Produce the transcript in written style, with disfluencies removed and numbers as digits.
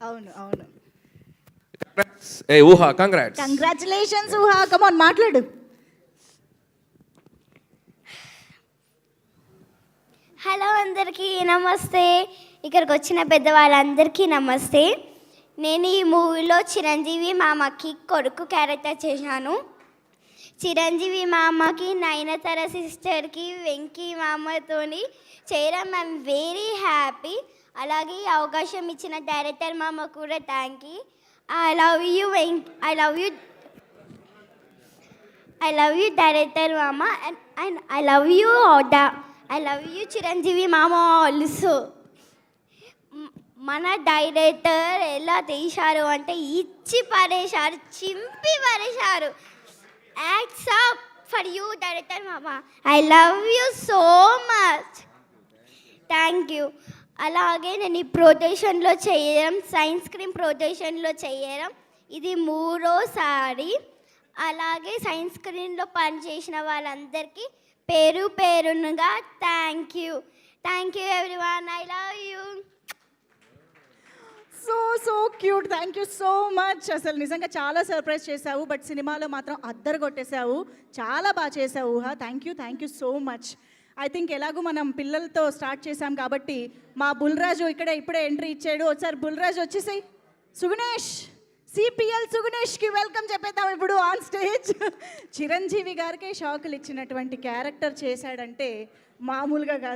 అవును అవును. ఏ ఊహా, కంగ్రాట్స్. కంగ్రాచులేషన్స్ ఊహా, కమాన్ మాట్లాడు. హలో అందరికీ నమస్తే. ఇక్కడికి వచ్చిన పెద్దవాళ్ళందరికీ నమస్తే. నేను ఈ మూవీలో చిరంజీవి మామకి కొడుకు క్యారెక్టర్ చేశాను. చిరంజీవి మామకి నయనతార సిస్టర్కి వెంకీ మామతోని చేయడం ఐఎమ్ వెరీ హ్యాపీ. అలాగే ఈ అవకాశం ఇచ్చిన డైరెక్టర్ మామ కూడా thank you. I love you I love you director mama and I love you Oda. I love you Chiranjeevi మామ ఆల్సో. మన డైరెక్టర్ ఎలా తీశారు అంటే ఇచ్చి పడేశారు, చింపి పడేశారు. Hats off for you director మామ. I love you so much. Thank you. అలాగే నేను ఈ ప్రొటేషన్లో చేయడం, సైన్స్ క్రీమ్ ప్రొటేషన్లో చేయడం ఇది 3వ సారి. అలాగే సైన్స్ స్క్రీన్లో పనిచేసిన వాళ్ళందరికీ పేరు పేరునుగా thank you everyone. I love you. So cute, thank you so much. అసలు నిజంగా చాలా సర్ప్రైజ్ చేసావు, బట్ సినిమాలో మాత్రం అద్దరు కొట్టేశావు. చాలా బాగా చేసావు ఊహా. Thank you so much. I think ఎలాగో మనం పిల్లలతో స్టార్ట్ చేసాం కాబట్టి మా బుల్రాజు ఇప్పుడే ఎంట్రీ ఇచ్చాడు. ఒకసారి బుల్రాజు వచ్చేసాయి. సుగుణేష్, సిపిఎల్ సుగుణేష్కి వెల్కమ్ చెప్పేద్దాం ఇప్పుడు ఆన్ స్టేజ్. చిరంజీవి గారికి షాకులు ఇచ్చినటువంటి క్యారెక్టర్ చేశాడంటే మామూలుగా కాదు.